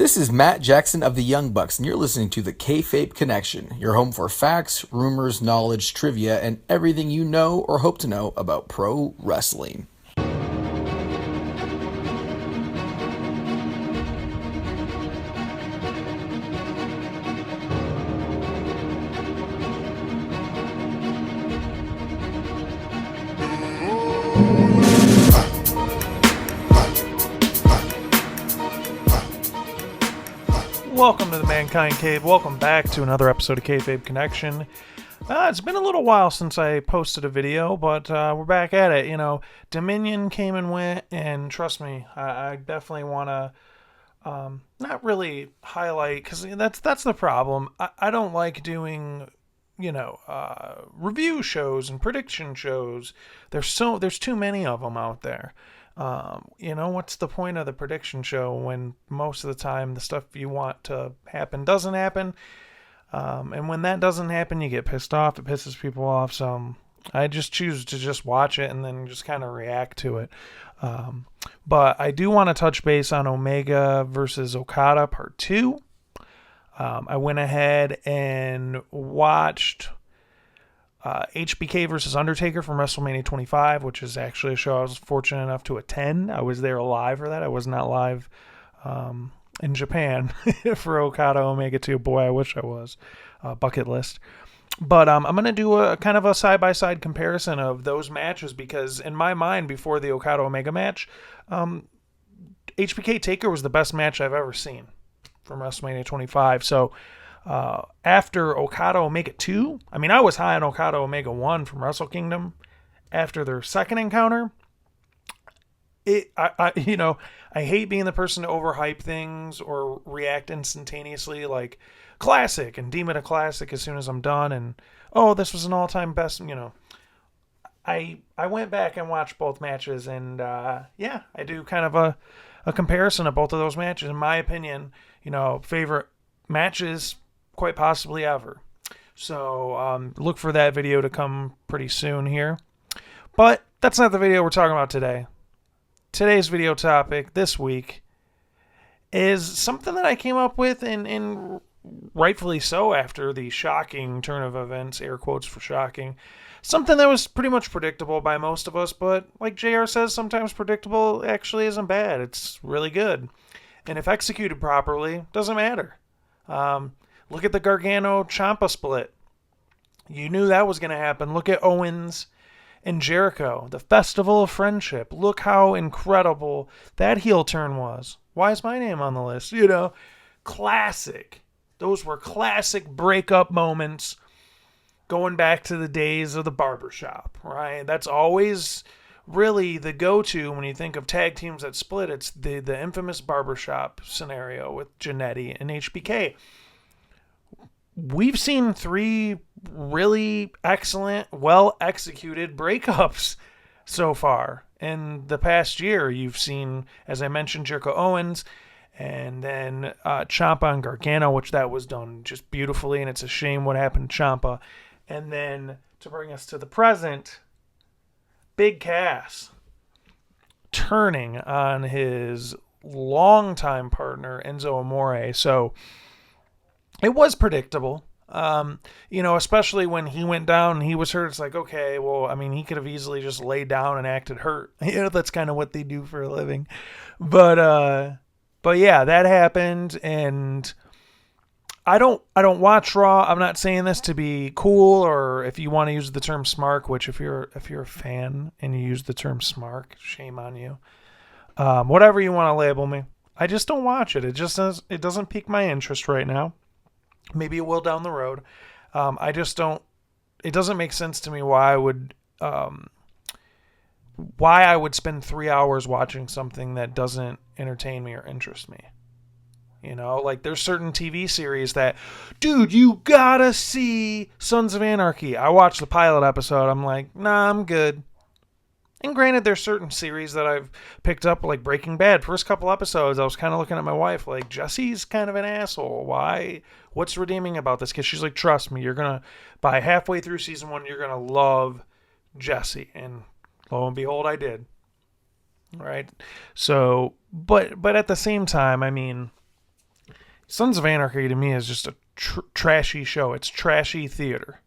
This is Matt Jackson of the Young Bucks, and you're listening to the Kayfabe Connection, your home for facts, rumors, knowledge, trivia, and everything you know or hope to know about pro wrestling. Welcome to the Mankind Cave. Welcome back to another episode of Kayfabe Connection. It's been a little while since I posted a video, but we're back at it. You know, Dominion came and went, and trust me, I definitely want to not really highlight, because that's the problem. I don't like doing, review shows and prediction shows. There's too many of them out there. What's the point of the prediction show when most of the time the stuff you want to happen doesn't happen? And when that doesn't happen, you get pissed off. It pisses people off. So I just choose to just watch it and then just kind of react to it. But I do want to touch base on Omega versus Okada Part 2. I went ahead and watched HBK versus Undertaker from WrestleMania 25, which is actually a show I was fortunate enough to attend. I was there live for that. I was not live in Japan for Okada Omega 2. Boy, I wish I was. Bucket list. But I'm going to do a kind of a side-by-side comparison of those matches, because in my mind, before the Okada Omega match, HBK Taker was the best match I've ever seen from WrestleMania 25. So after Okada Omega 2, I was high on Okada Omega 1 from Wrestle Kingdom. After their second encounter, I hate being the person to overhype things or react instantaneously like classic and deem it a classic as soon as I'm done. And, this was an all-time best, I went back and watched both matches, and I do kind of a comparison of both of those matches. In my opinion, favorite matches quite possibly ever. So look for that video to come pretty soon here. But that's not the video we're talking about today. Today's video topic this week is something that I came up with, and rightfully so, after the shocking turn of events, air quotes for shocking. Something that was pretty much predictable by most of us, but like JR says, sometimes predictable actually isn't bad. It's really good. And if executed properly, doesn't matter. Look at the Gargano-Ciampa split. You knew that was going to happen. Look at Owens and Jericho, the Festival of Friendship. Look how incredible that heel turn was. Why is my name on the list? Classic. Those were classic breakup moments going back to the days of the barbershop, right? That's always really the go-to when you think of tag teams that split. It's the infamous barbershop scenario with Jannetty and HBK. We've seen 3 really excellent, well-executed breakups so far. In the past year, you've seen, as I mentioned, Jericho Owens, and then Ciampa and Gargano, which that was done just beautifully, and it's a shame what happened to Ciampa. And then, to bring us to the present, Big Cass turning on his longtime partner, Enzo Amore. So it was predictable, especially when he went down and he was hurt. It's like, okay, well, he could have easily just laid down and acted hurt. That's kind of what they do for a living. But yeah, that happened, and I don't watch Raw. I'm not saying this to be cool, or if you want to use the term smark, which if you're a fan and you use the term smark, shame on you. Whatever you want to label me. I just don't watch it. It doesn't pique my interest right now. Maybe it will down the road. I just don't. It doesn't make sense to me why I would spend 3 hours watching something that doesn't entertain me or interest me. Like there's certain TV series that, dude, you gotta see Sons of Anarchy. I watched the pilot episode. I'm like, nah, I'm good. And granted, there's certain series that I've picked up, like Breaking Bad. First couple episodes, I was kind of looking at my wife like, Jesse's kind of an asshole. Why? What's redeeming about this? Because she's like, trust me, by halfway through season 1, you're going to love Jesse. And lo and behold, I did. Right? So, but at the same time, Sons of Anarchy to me is just a trashy show. It's trashy theater.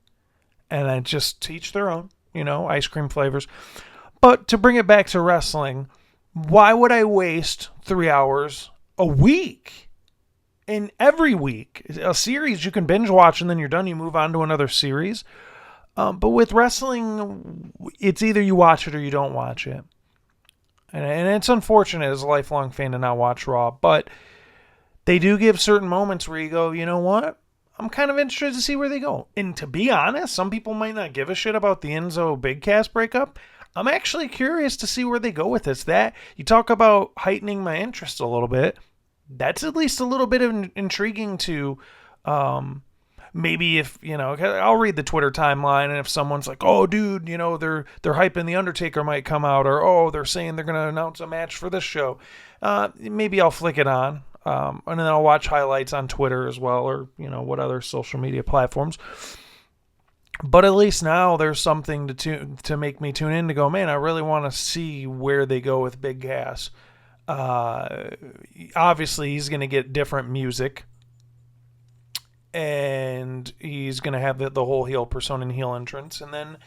And I just teach their own, ice cream flavors. But to bring it back to wrestling, why would I waste 3 hours a week? In every week, a series you can binge watch and then you're done. You move on to another series. But with wrestling, it's either you watch it or you don't watch it. And it's unfortunate as a lifelong fan to not watch Raw. But they do give certain moments where you go, you know what? I'm kind of interested to see where they go. And to be honest, some people might not give a shit about the Enzo Big Cass breakup. I'm actually curious to see where they go with this. That you talk about heightening my interest a little bit. That's at least a little bit of intriguing to maybe if, I'll read the Twitter timeline, and if someone's like, oh, dude, they're hyping The Undertaker might come out, or, oh, they're saying they're going to announce a match for this show. Maybe I'll flick it on. And then I'll watch highlights on Twitter as well, or, what other social media platforms. But at least now there's something to make me tune in to go, man, I really want to see where they go with Big Cass. Obviously, he's going to get different music. And he's going to have the whole heel persona and heel entrance. And then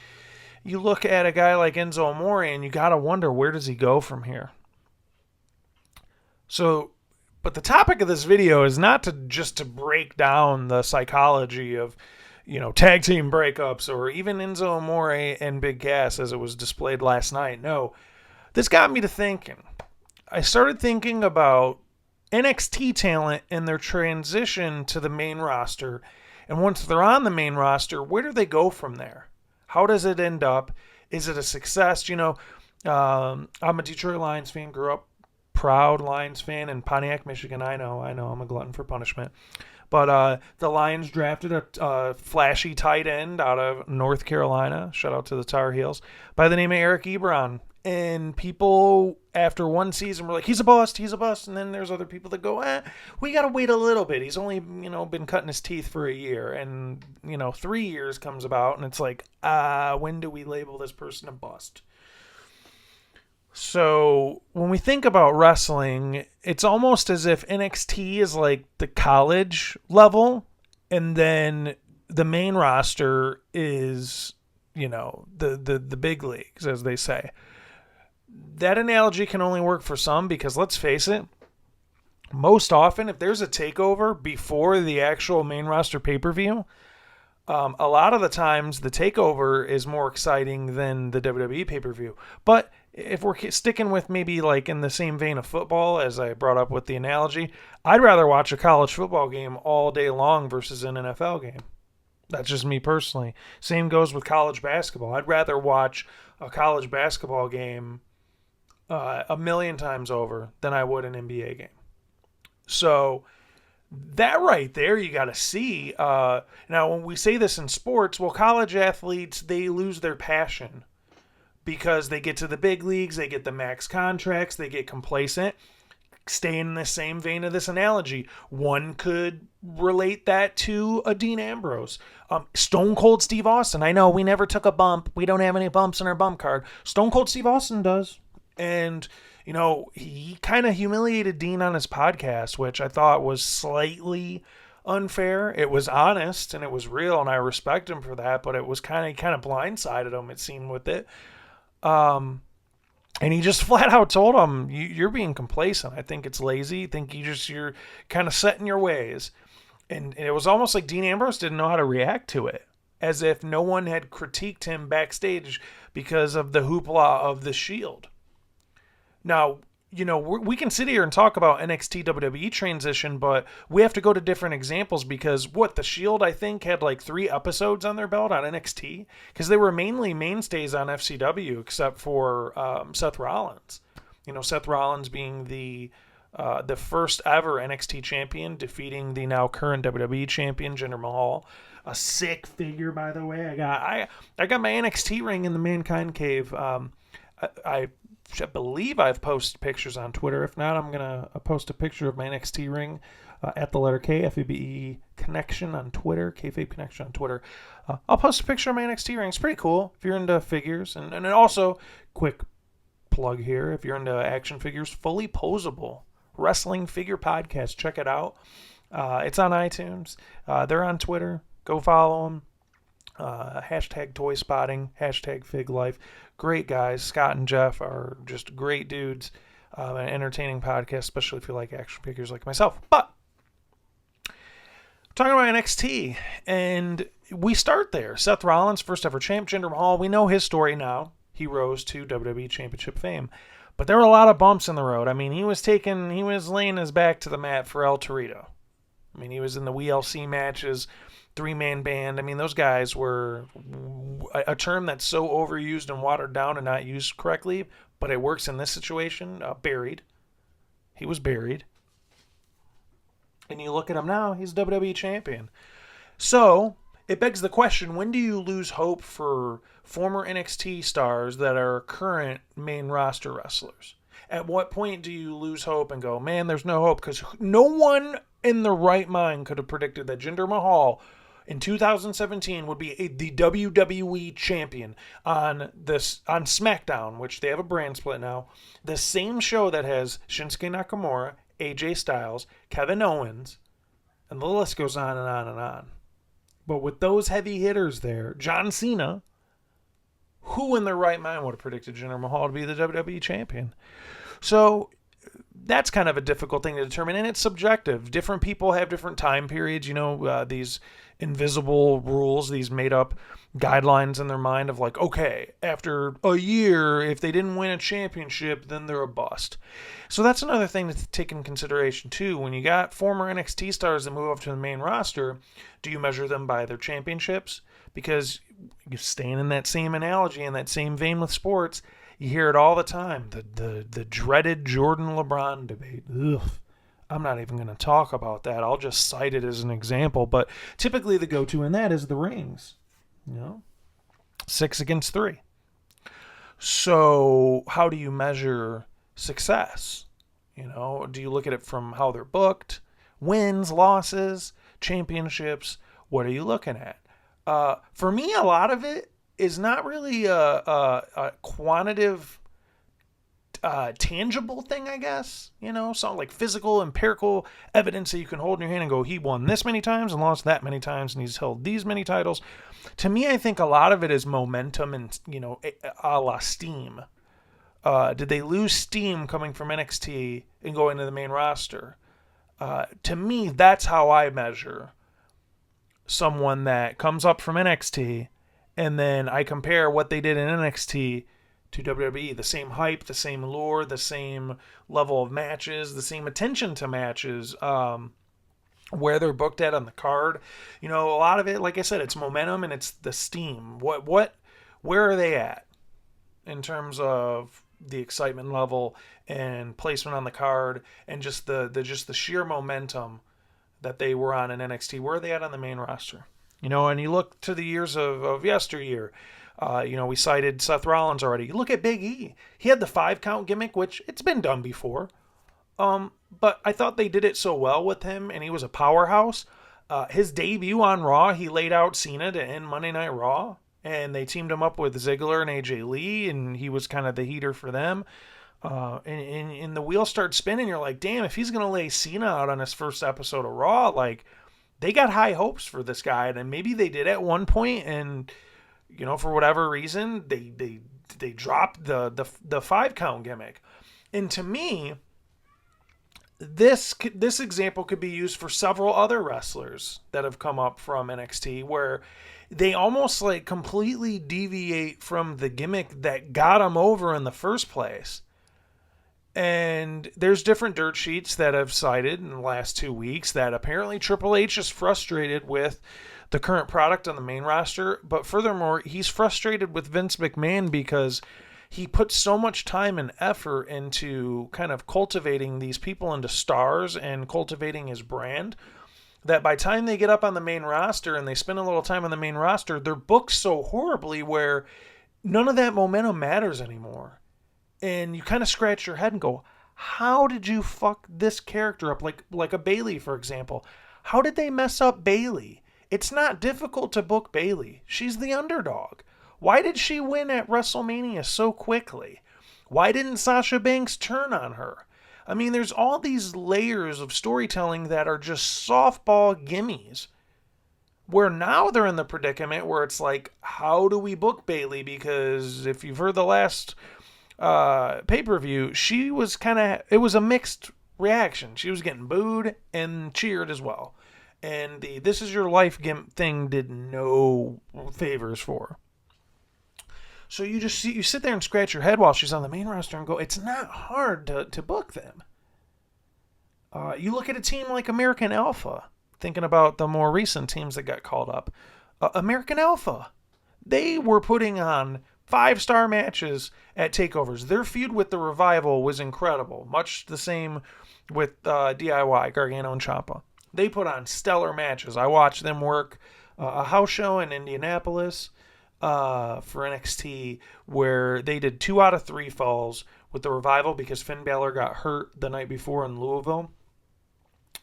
you look at a guy like Enzo Amore, and you got to wonder, where does he go from here? So... But the topic of this video is not to break down the psychology of, tag team breakups or even Enzo Amore and Big Cass as it was displayed last night. No, this got me to thinking. I started thinking about NXT talent and their transition to the main roster. And once they're on the main roster, where do they go from there? How does it end up? Is it a success? I'm a Detroit Lions fan, grew up proud Lions fan in Pontiac, Michigan. I know, I'm a glutton for punishment. But the Lions drafted a flashy tight end out of North Carolina. Shout out to the Tar Heels. By the name of Eric Ebron. And people, after one season, were like, he's a bust. And then there's other people that go, we got to wait a little bit. He's only, been cutting his teeth for a year. And, 3 years comes about, and it's like, when do we label this person a bust? So when we think about wrestling, it's almost as if NXT is like the college level, and then the main roster is, the big leagues, as they say. That analogy can only work for some because, let's face it, most often if there's a takeover before the actual main roster pay-per-view, a lot of the times the takeover is more exciting than the WWE pay-per-view. But if we're sticking with maybe like in the same vein of football, as I brought up with the analogy, I'd rather watch a college football game all day long versus an NFL game. That's just me personally. Same goes with college basketball. I'd rather watch a college basketball game a million times over than I would an NBA game. So that right there, you got to see. Now, when we say this in sports, well, college athletes, they lose their passion because they get to the big leagues, they get the max contracts, they get complacent. Stay in the same vein of this analogy, one could relate that to a Dean Ambrose. Stone Cold Steve Austin. I know we never took a bump. We don't have any bumps in our bump card. Stone Cold Steve Austin does. And, he kind of humiliated Dean on his podcast, which I thought was slightly unfair. It was honest and it was real, and I respect him for that, but it was kind of blindsided him, it seemed, with it. And he just flat out told him, you're being complacent. I think it's lazy. I think you're kind of set in your ways. And it was almost like Dean Ambrose didn't know how to react to it, as if no one had critiqued him backstage because of the hoopla of the Shield. Now, we can sit here and talk about NXT WWE transition, but we have to go to different examples because the Shield, I think, had like 3 episodes on their belt on NXT because they were mainly mainstays on FCW except for Seth Rollins. Seth Rollins being the first ever NXT champion, defeating the now current WWE champion, Jinder Mahal. A sick figure, by the way. I got my NXT ring in the Mankind Cave. I believe I've posted pictures on Twitter. If not, I'm going to post a picture of my NXT ring at the letter K, FABE Connection on Twitter, Kayfabe Connection on Twitter. I'll post a picture of my NXT ring. It's pretty cool if you're into figures. And also, quick plug here, if you're into action figures, Fully Posable Wrestling Figure Podcast. Check it out. It's on iTunes. They're on Twitter. Go follow them. Hashtag Toy Spotting. Hashtag Fig Life. Great guys. Scott and Jeff are just great dudes. An entertaining podcast, especially if you like action figures like myself. But talking about NXT, and we start there. Seth Rollins, first ever champ. Jinder Mahal, we know his story now. He rose to WWE Championship fame. But there were a lot of bumps in the road. I mean, he was laying his back to the mat for El Torito. I mean, he was in the WLC matches, three-man band. I mean, those guys were a term that's so overused and watered down and not used correctly, but it works in this situation. Buried. He was buried. And you look at him now, he's WWE champion. So, it begs the question, when do you lose hope for former NXT stars that are current main roster wrestlers? At what point do you lose hope and go, man, there's no hope? Because no one in the right mind could have predicted that Jinder Mahal in 2017 would be the WWE champion on SmackDown, which they have a brand split now. The same show that has Shinsuke Nakamura, AJ Styles, Kevin Owens, and the list goes on and on and on. But with those heavy hitters there, John Cena, who in their right mind would have predicted Jinder Mahal to be the WWE champion? So that's kind of a difficult thing to determine, and it's subjective. Different people have different time periods, these invisible rules, these made-up guidelines in their mind of like, okay, after a year, if they didn't win a championship, then they're a bust. So that's another thing to take in consideration, too. When you got former NXT stars that move up to the main roster, do you measure them by their championships? Because you're staying in that same analogy, in that same vein with sports, you hear it all the time, the dreaded Jordan-LeBron debate. Ugh. I'm not even going to talk about that. I'll just cite it as an example. But typically the go-to in that is the rings. 6 against 3. So how do you measure success? Do you look at it from how they're booked? Wins, losses, championships? What are you looking at? For me, a lot of it is not really a quantitative, tangible thing, I guess. Something like physical, empirical evidence that you can hold in your hand and go, he won this many times and lost that many times and he's held these many titles. To me, I think a lot of it is momentum and, a la steam. Did they lose steam coming from NXT and going to the main roster? To me, that's how I measure someone that comes up from NXT, and then I compare what they did in NXT to WWE. The same hype, the same lure, the same level of matches, the same attention to matches, where they're booked at on the card. A lot of it, like I said, it's momentum and it's the steam. Where are they at in terms of the excitement level and placement on the card and just the sheer momentum that they were on in NXT? Where are they at on the main roster? And you look to the years of yesteryear. We cited Seth Rollins already. You look at Big E. He had the 5-count gimmick, which it's been done before. But I thought they did it so well with him, and he was a powerhouse. His debut on Raw, he laid out Cena to end Monday Night Raw, and they teamed him up with Ziggler and AJ Lee, and he was kind of the heater for them. And the wheels start spinning. You're like, damn, if he's going to lay Cena out on his first episode of Raw, like, they got high hopes for this guy. And maybe they did at one point, and for whatever reason, they dropped the 5-count gimmick. And to me, this example could be used for several other wrestlers that have come up from NXT, where they almost like completely deviate from the gimmick that got them over in the first place. And there's different dirt sheets that have cited in the last 2 weeks that apparently Triple H is frustrated with the current product on the main roster. But furthermore, he's frustrated with Vince McMahon because he put so much time and effort into kind of cultivating these people into stars and cultivating his brand, that by the time they get up on the main roster and they spend a little time on the main roster, they're booked so horribly where none of that momentum matters anymore. And you kind of scratch your head and go, how did you fuck this character up? Like a Bayley, for example. How did they mess up Bayley? It's not difficult to book Bayley. She's the underdog. Why did she win at WrestleMania so quickly? Why didn't Sasha Banks turn on her? I mean, there's all these layers of storytelling that are just softball gimmies. Where now they're in the predicament where it's like, how do we book Bayley? Because if you've heard the last pay-per-view, she was it was a mixed reaction. She was getting booed and cheered as well. And the "This Is Your Life" thing did no favors for her. So you sit there and scratch your head while she's on the main roster and go, it's not hard to book them. You look at a team like American Alpha, thinking about the more recent teams that got called up. American Alpha, they were putting on 5-star matches at takeovers. Their feud with the Revival was incredible, much the same with DIY, Gargano and Ciampa. They put on stellar matches. I watched them work a house show in Indianapolis for NXT where they did 2 out of 3 falls with the Revival because Finn Balor got hurt the night before in Louisville.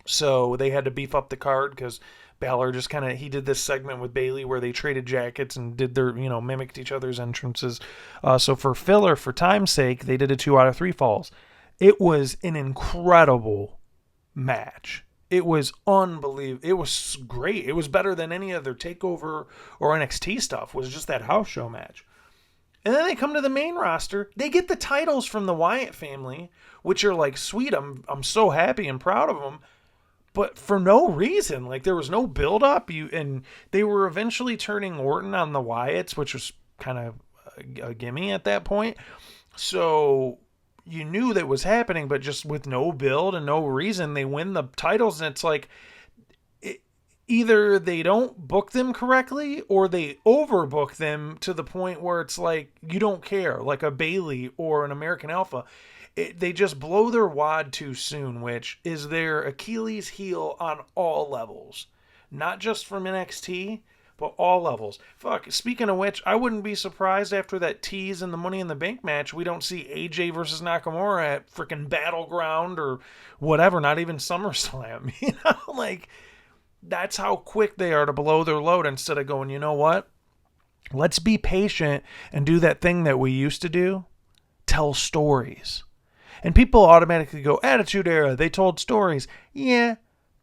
So they had to beef up the card because Balor just he did this segment with Bayley where they traded jackets and did their, mimicked each other's entrances. So for filler, for time's sake, they did a 2 out of 3 falls. It was an incredible match. It was unbelievable. It was great. It was better than any other TakeOver or NXT stuff. It was just that house show match. And then they come to the main roster. They get the titles from the Wyatt family, which are like, sweet. I'm so happy and proud of them. But for no reason. Like, there was no build-up. And they were eventually turning Orton on the Wyatts, which was kind of a gimme at that point. So you knew that was happening, but just with no build and no reason, they win the titles. And it's like, either they don't book them correctly or they overbook them to the point where it's like, you don't care. Like a Bayley or an American Alpha. They just blow their wad too soon, which is their Achilles heel on all levels. Not just from NXT, but all levels. Fuck, speaking of which, I wouldn't be surprised after that tease in the Money in the Bank match, we don't see AJ versus Nakamura at freaking Battleground or whatever, not even SummerSlam. Like, that's how quick they are to blow their load instead of going, you know what? Let's be patient and do that thing that we used to do. Tell stories. And people automatically go, Attitude Era, they told stories. Yeah,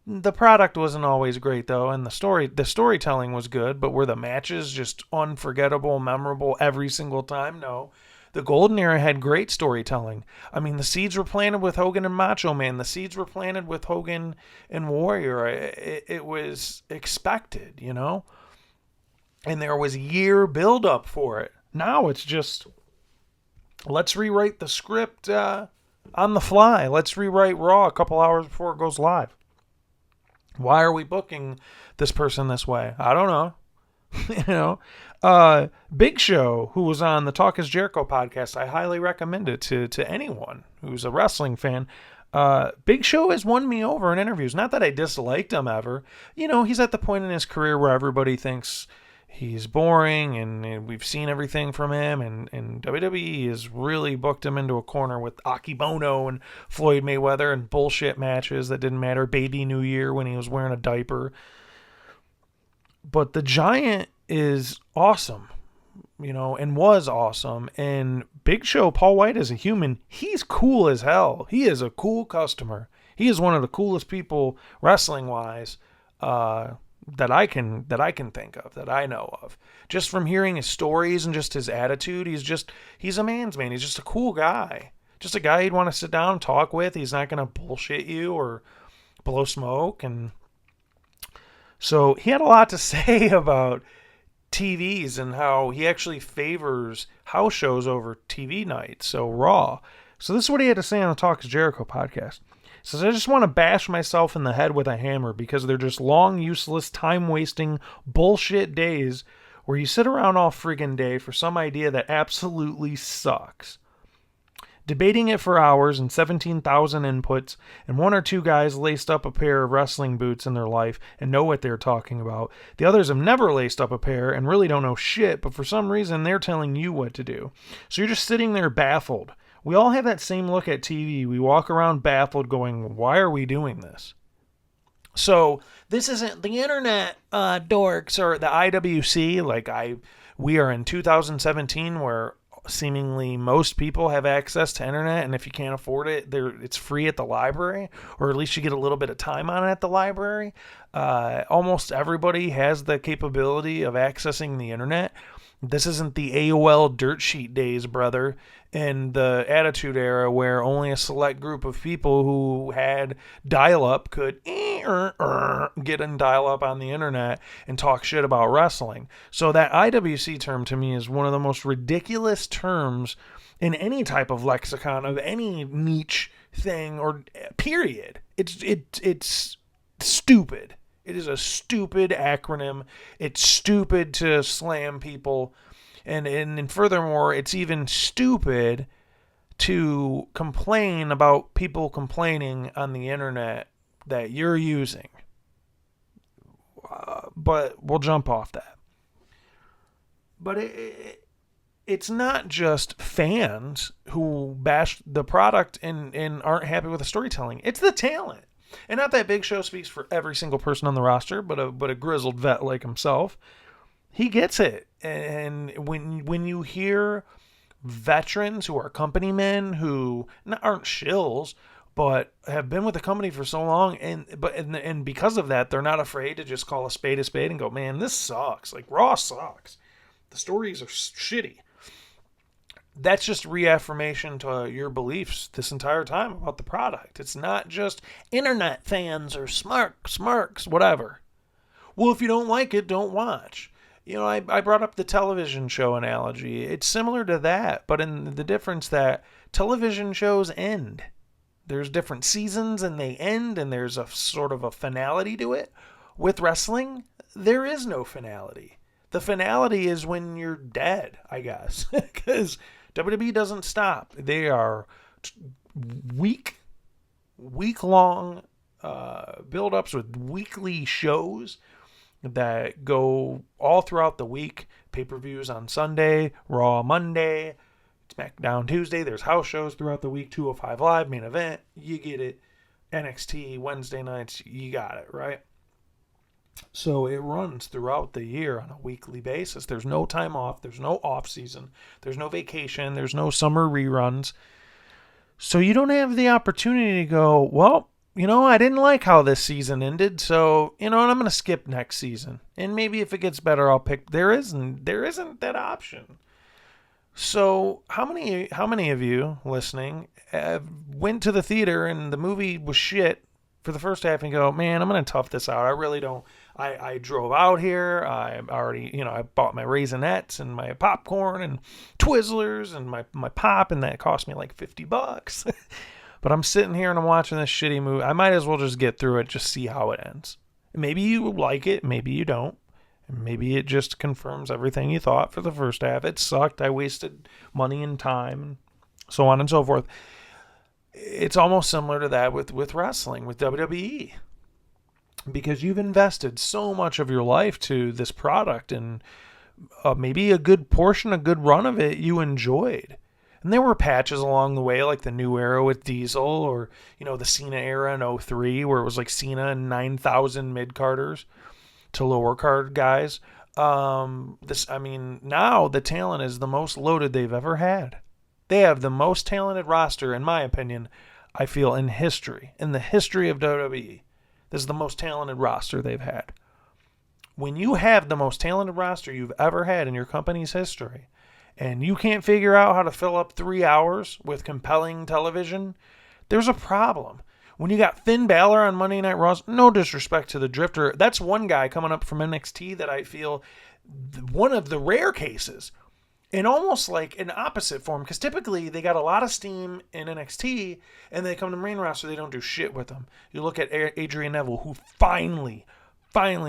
the product wasn't always great, though, and the storytelling was good, but were the matches just unforgettable, memorable every single time? No. The Golden Era had great storytelling. I mean, the seeds were planted with Hogan and Macho Man. The seeds were planted with Hogan and Warrior. It was expected, And there was year build-up for it. Now it's just, let's rewrite the script on the fly. Let's rewrite Raw a couple hours before it goes live. Why are we booking this person this way? I don't know. Big Show, who was on the Talk is Jericho podcast, I highly recommend it to anyone who's a wrestling fan. Big Show has won me over in interviews. Not that I disliked him ever. He's at the point in his career where everybody thinks he's boring, and we've seen everything from him, and WWE has really booked him into a corner with Akibono and Floyd Mayweather and bullshit matches that didn't matter. Baby New Year when he was wearing a diaper. But the Giant is awesome, and was awesome. And Big Show, Paul White is a human. He's cool as hell. He is a cool customer. He is one of the coolest people wrestling-wise, that I can think of, that I know of. Just from hearing his stories and just his attitude, he's a man's man. He's just a cool guy. Just a guy you'd want to sit down and talk with. He's not going to bullshit you or blow smoke. And so he had a lot to say about TVs and how he actually favors house shows over TV nights, so Raw. So this is what he had to say on the Talk is Jericho podcast. He says, I just want to bash myself in the head with a hammer because they're just long, useless, time-wasting, bullshit days where you sit around all friggin' day for some idea that absolutely sucks. Debating it for hours and 17,000 inputs, and 1 or 2 guys laced up a pair of wrestling boots in their life and know what they're talking about. The others have never laced up a pair and really don't know shit, but for some reason they're telling you what to do. So you're just sitting there baffled. We all have that same look at TV. We walk around baffled going, why are we doing this? So this isn't the internet dorks or the IWC. We are in 2017 where seemingly most people have access to internet, and if you can't afford it, it's free at the library, or at least you get a little bit of time on it at the library. Almost everybody has the capability of accessing the internet. This isn't the AOL dirt sheet days, brother, and the Attitude Era where only a select group of people who had dial-up could get in dial-up on the internet and talk shit about wrestling. So that IWC term to me is one of the most ridiculous terms in any type of lexicon of any niche thing or period. It's stupid. It is a stupid acronym. It's stupid to slam people. And furthermore, it's even stupid to complain about people complaining on the internet that you're using. But we'll jump off that. But it's not just fans who bash the product and aren't happy with the storytelling. It's the talent. And not that Big Show speaks for every single person on the roster, but a grizzled vet like himself. He gets it. And when you hear veterans who are company men who aren't shills, but have been with the company for so long, and because of that, they're not afraid to just call a spade and go, man, this sucks. Like, Raw sucks. The stories are shitty. That's just reaffirmation to your beliefs this entire time about the product. It's not just internet fans or smarks, whatever. Well, if you don't like it, don't watch. You know, I brought up the television show analogy. It's similar to that, but in the difference that television shows end. There's different seasons and they end, and there's a sort of a finality to it. With wrestling, there is no finality. The finality is when you're dead, I guess, because WWE doesn't stop. They are week-long build-ups with weekly shows that go all throughout the week. Pay-per-views on Sunday, Raw Monday, SmackDown Tuesday. There's house shows throughout the week, 205 Live, main event. You get it. NXT Wednesday nights, you got it, right? So it runs throughout the year on a weekly basis. There's no time off. There's no off season. There's no vacation. There's no summer reruns. So you don't have the opportunity to go, well, you know, I didn't like how this season ended, so, you know what, I'm going to skip next season. And maybe if it gets better, I'll pick. There isn't that option. So how many of you listening went to the theater and the movie was shit for the first half and go, man, I'm going to tough this out. I really don't. I drove out here. I already, you know, I bought my Raisinets and my popcorn and Twizzlers and my pop, and that cost me like $50. But I'm sitting here and I'm watching this shitty movie. I might as well just get through it, just see how it ends. Maybe you like it, maybe you don't. Maybe it just confirms everything you thought for the first half. It sucked. I wasted money and time, and so on and so forth. It's almost similar to that with wrestling, with WWE. Because you've invested so much of your life to this product, and maybe a good portion, a good run of it you enjoyed. And there were patches along the way, like the New Era with Diesel, or, you know, the Cena era in 03, where it was like Cena and 9,000 mid-carders to lower card guys. Now the talent is the most loaded they've ever had. They have the most talented roster, in my opinion, I feel, in history. In the history of WWE. This is the most talented roster they've had. When you have the most talented roster you've ever had in your company's history, and you can't figure out how to fill up 3 hours with compelling television, there's a problem. When you got Finn Balor on Monday Night Raw, no disrespect to the Drifter, that's one guy coming up from NXT that I feel one of the rare cases. In almost like an opposite form, because typically they got a lot of steam in NXT, and they come to the main roster, they don't do shit with them. You look at Adrian Neville, who finally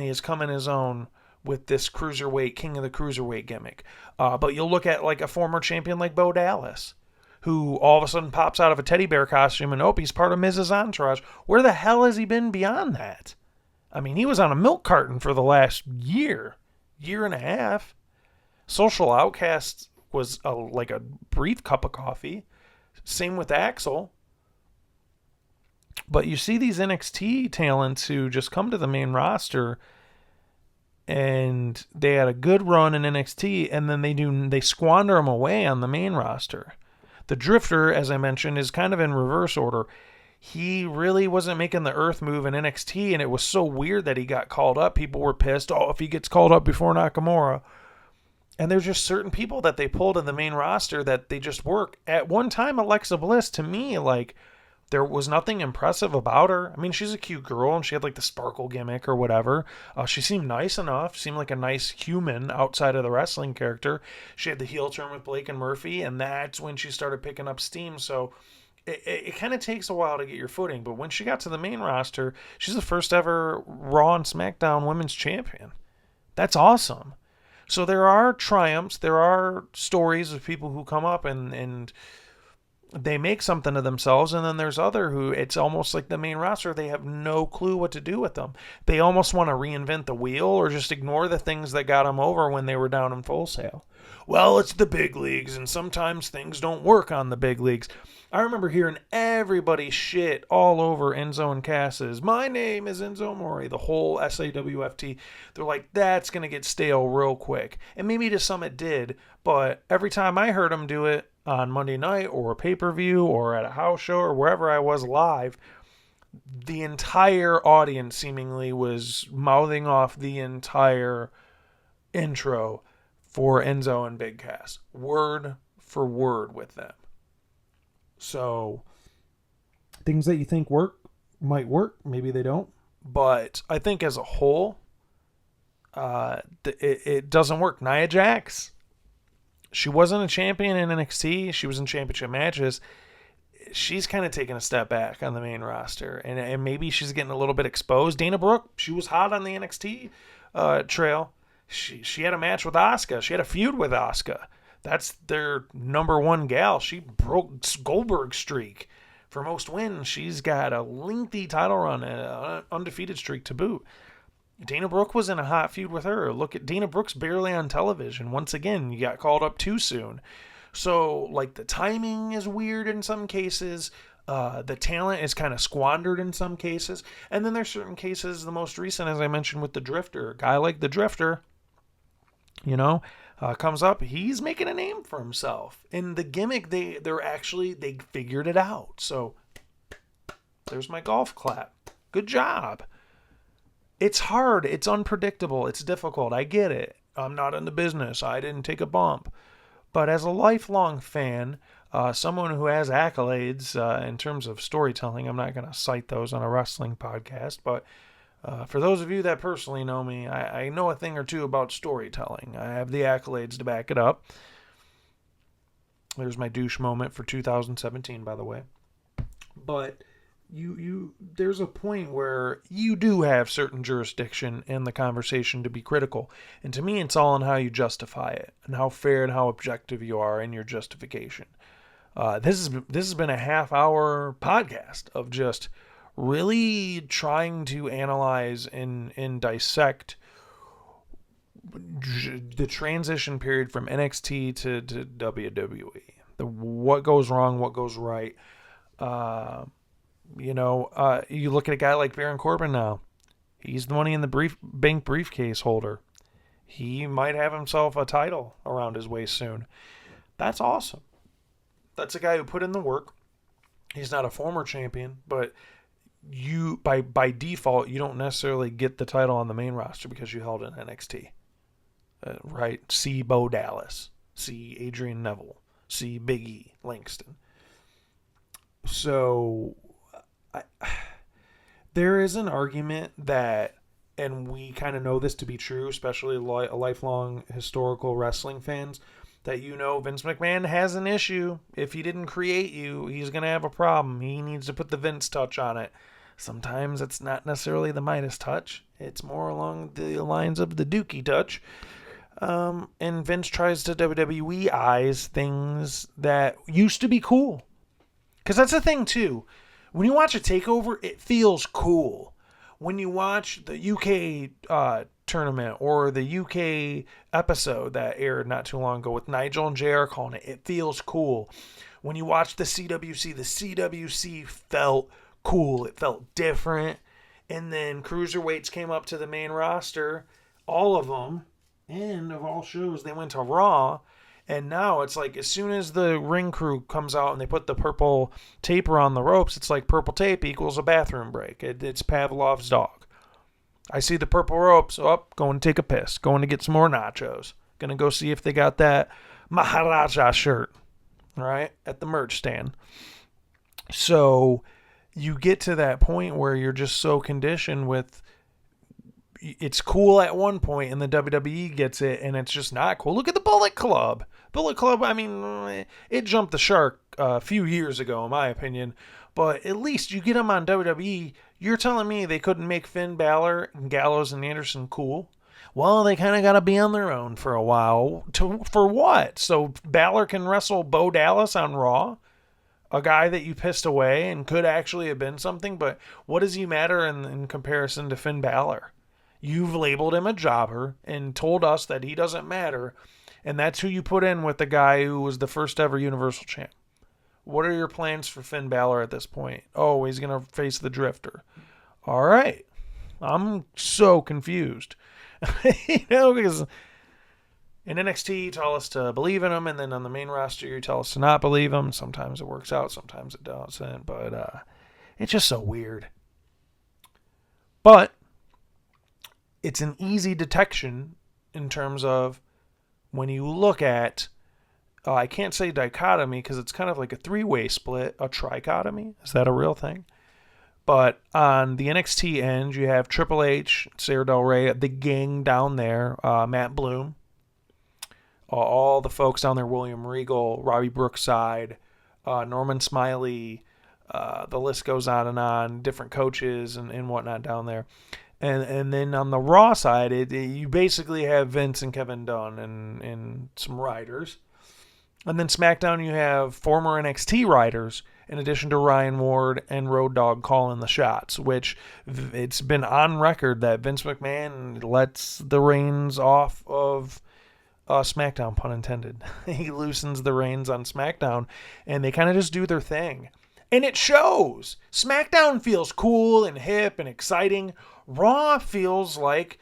has come in his own with this cruiserweight, king of the cruiserweight gimmick. But you'll look at like a former champion like Bo Dallas, who all of a sudden pops out of a teddy bear costume, and he's part of Miz's entourage. Where the hell has he been beyond that? I mean, he was on a milk carton for the last year and a half. Social Outcast was like a brief cup of coffee. Same with Axel. But you see these NXT talents who just come to the main roster, and they had a good run in NXT, and then they squander them away on the main roster. The Drifter, as I mentioned, is kind of in reverse order. He really wasn't making the earth move in NXT, and it was so weird that he got called up. People were pissed. Oh, if he gets called up before Nakamura. And there's just certain people that they pulled in the main roster that they just work. At one time, Alexa Bliss, to me, like, there was nothing impressive about her. I mean, she's a cute girl, and she had, like, the sparkle gimmick or whatever. She seemed nice enough, seemed like a nice human outside of the wrestling character. She had the heel turn with Blake and Murphy, and that's when she started picking up steam. So it kind of takes a while to get your footing. But when she got to the main roster, she's the first ever Raw and SmackDown Women's Champion. That's awesome. So there are triumphs, there are stories of people who come up and they make something of themselves, and then there's other who it's almost like the main roster, they have no clue what to do with them. They almost want to reinvent the wheel or just ignore the things that got them over when they were down in Full Sail. Well, it's the big leagues, and sometimes things don't work on the big leagues. I remember hearing everybody shit all over Enzo and Cass's. My name is Enzo Amore, the whole SAWFT. They're like, that's going to get stale real quick. And maybe to some it did, but every time I heard them do it on Monday night or a pay-per-view or at a house show or wherever I was live, the entire audience seemingly was mouthing off the entire intro for Enzo and Big Cass, word for word with them. So things that you think might work, maybe they don't. But I think as a whole, it doesn't work. Nia Jax, she wasn't a champion in NXT. She was in championship matches. She's kind of taking a step back on the main roster, and maybe she's getting a little bit exposed. Dana Brooke, she was hot on the NXT trail. She had a match with Asuka. She had a feud with Asuka. That's their number one gal. She broke Goldberg's streak for most wins. She's got a lengthy title run and an undefeated streak to boot. Dana Brooke was in a hot feud with her. Look at Dana Brooke's barely on television. Once again, you got called up too soon. So, like, the timing is weird in some cases. The talent is kind of squandered in some cases. And then there's certain cases, the most recent, as I mentioned, with the Drifter. A guy like the Drifter, comes up, he's making a name for himself. And the gimmick, they figured it out. So there's my golf clap. Good job. It's hard. It's unpredictable. It's difficult. I get it. I'm not in the business. I didn't take a bump. But as a lifelong fan, someone who has accolades in terms of storytelling, I'm not going to cite those on a wrestling podcast, but for those of you that personally know me, I know a thing or two about storytelling. I have the accolades to back it up. There's my douche moment for 2017, by the way. But there's a point where you do have certain jurisdiction in the conversation to be critical. And to me, it's all in how you justify it and how fair and how objective you are in your justification. This has been a half-hour podcast of just really trying to analyze and dissect the transition period from NXT to WWE. What goes wrong, what goes right. You look at a guy like Baron Corbin now. He's the Money in the Bank briefcase holder. He might have himself a title around his waist soon. That's awesome. That's a guy who put in the work. He's not a former champion, but you by default you don't necessarily get the title on the main roster because you held in NXT, right? See Bo Dallas, see Adrian Neville, see Big E Langston. So there is an argument that, and we kind of know this to be true, especially lifelong historical wrestling fans, that Vince McMahon has an issue. If he didn't create you, he's going to have a problem. He needs to put the Vince touch on it. Sometimes it's not necessarily the Midas touch. It's more along the lines of the Dookie touch. And Vince tries to WWE-ize things that used to be cool. Because that's the thing, too. When you watch a TakeOver, it feels cool. When you watch the UK tournament or the UK episode that aired not too long ago with Nigel and JR calling it, it feels cool. When you watch the CWC felt cool. It felt different. And then cruiserweights came up to the main roster all of them, and of all shows, they went to Raw. And now it's like as soon as the ring crew comes out and they put the purple tape around the ropes, it's like purple tape equals a bathroom break. It's Pavlov's dog. I see the purple ropes. Oh, going to take a piss. Going to get some more nachos. Gonna go see if they got that Maharaja shirt, right, at the merch stand. So you get to that point where you're just so conditioned with it's cool at one point and the WWE gets it and it's just not cool. Look at the Bullet Club. Bullet Club, I mean, it jumped the shark a few years ago, in my opinion. But at least you get them on WWE. You're telling me they couldn't make Finn Balor and Gallows and Anderson cool? Well, they kind of got to be on their own for a while. For what? So Balor can wrestle Bo Dallas on Raw? A guy that you pissed away and could actually have been something, but what does he matter in comparison to Finn Balor? You've labeled him a jobber and told us that he doesn't matter, and that's who you put in with the guy who was the first ever Universal Champ. What are your plans for Finn Balor at this point? Oh, he's going to face the Drifter. All right. I'm so confused. Because in NXT, you tell us to believe in him, and then on the main roster, you tell us to not believe him. Sometimes it works out, sometimes it doesn't, but it's just so weird. But it's an easy detection in terms of when you look at, I can't say dichotomy because it's kind of like a three-way split, a trichotomy. Is that a real thing? But on the NXT end, you have Triple H, Sarah Del Rey, the gang down there, Matt Bloom, all the folks down there, William Regal, Robbie Brookside, Norman Smiley, the list goes on, different coaches and whatnot down there. And then on the Raw side, you basically have Vince and Kevin Dunn and some writers. And then SmackDown, you have former NXT writers, in addition to Ryan Ward and Road Dogg calling the shots, which it's been on record that Vince McMahon lets the reins off of SmackDown, pun intended. He loosens the reins on SmackDown, and they kind of just do their thing. And it shows. SmackDown feels cool and hip and exciting. Raw feels like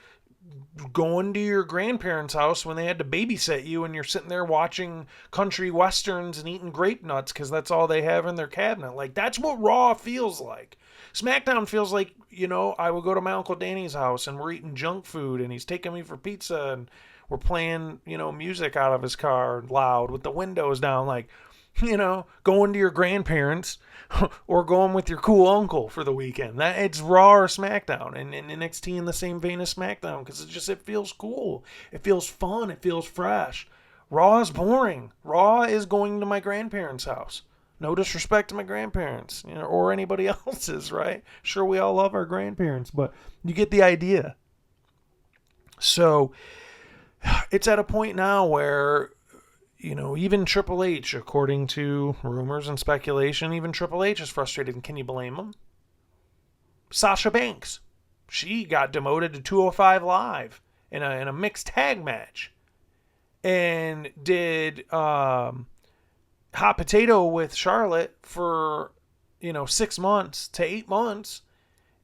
going to your grandparents' house when they had to babysit you and you're sitting there watching country westerns and eating grape nuts because that's all they have in their cabinet. Like, that's what Raw feels like. SmackDown feels like, I would go to my Uncle Danny's house and we're eating junk food and he's taking me for pizza and we're playing, music out of his car loud with the windows down, like, going to your grandparents or going with your cool uncle for the weekend. It's Raw or SmackDown, and NXT in the same vein as SmackDown because it feels cool, it feels fun, it feels fresh. Raw is boring. Raw is going to my grandparents' house. No disrespect to my grandparents, or anybody else's, right? Sure, we all love our grandparents, but you get the idea. So it's at a point now where even Triple H, according to rumors and speculation, even Triple H is frustrated. And can you blame him? Sasha Banks, she got demoted to 205 Live in a mixed tag match, and did hot potato with Charlotte for 6 months to 8 months.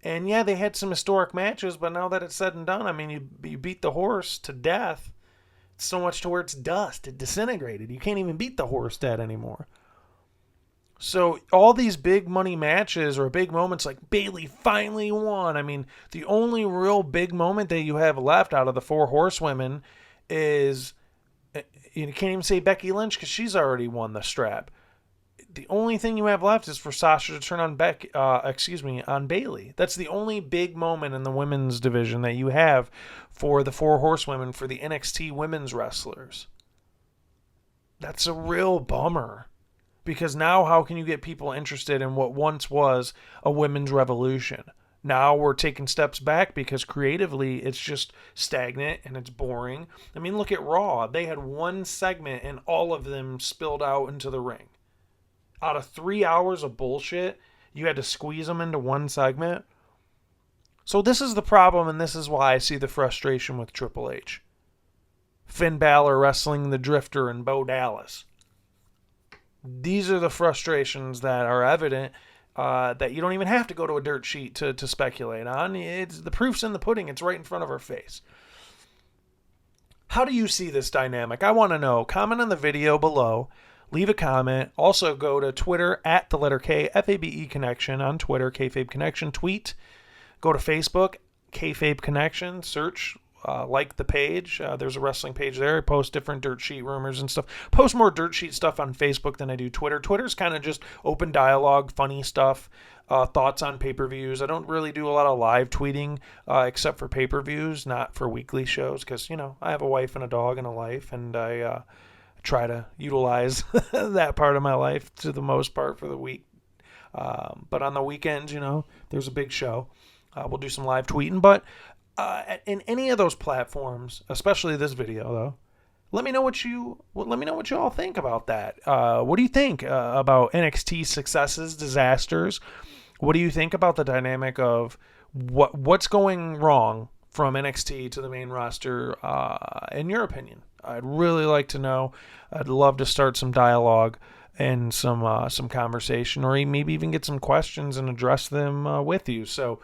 And yeah, they had some historic matches, but now that it's said and done, I mean, you beat the horse to death. So much to where it's dust. It disintegrated. You can't even beat the horse dead anymore. So all these big money matches or big moments like Bayley finally won. I mean, the only real big moment that you have left out of the four horsewomen is, you can't even say Becky Lynch because she's already won the strap. The only thing you have left is for Sasha to turn on Bayley. That's the only big moment in the women's division that you have for the four horsewomen, for the NXT women's wrestlers. That's a real bummer. Because now how can you get people interested in what once was a women's revolution? Now we're taking steps back because creatively it's just stagnant and it's boring. I mean, look at Raw. They had one segment and all of them spilled out into the ring. Out of 3 hours of bullshit, you had to squeeze them into one segment. So this is the problem, and this is why I see the frustration with Triple H. Finn Balor wrestling the Drifter and Bo Dallas. These are the frustrations that are evident that you don't even have to go to a dirt sheet to speculate on. The proof's in the pudding. It's right in front of our face. How do you see this dynamic? I want to know. Comment on the video below. Leave a comment. Also, go to Twitter at the letter K, FABE Connection on Twitter, Kayfabe Connection. Tweet. Go to Facebook, Kayfabe Connection. Search, like the page. There's a wrestling page there. I post different dirt sheet rumors and stuff. Post more dirt sheet stuff on Facebook than I do Twitter. Twitter's kind of just open dialogue, funny stuff, thoughts on pay-per-views. I don't really do a lot of live tweeting except for pay-per-views, not for weekly shows, because, I have a wife and a dog and a life, and I try to utilize that part of my life to the most part for the week. But on the weekends, there's a big show. We'll do some live tweeting. But in any of those platforms, especially this video, though, let me know what you all think about that. What do you think about NXT successes, disasters? What do you think about the dynamic of what's going wrong from NXT to the main roster, in your opinion? I'd really like to know. I'd love to start some dialogue and some conversation, or maybe even get some questions and address them with you. So,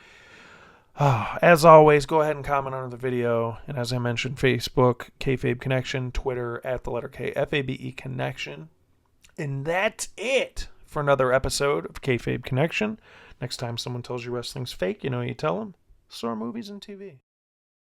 as always, go ahead and comment under the video. And as I mentioned, Facebook, Kayfabe Connection, Twitter, at the letter K, FABE Connection. And that's it for another episode of Kayfabe Connection. Next time someone tells you wrestling's fake, you tell them, saw movies and TV.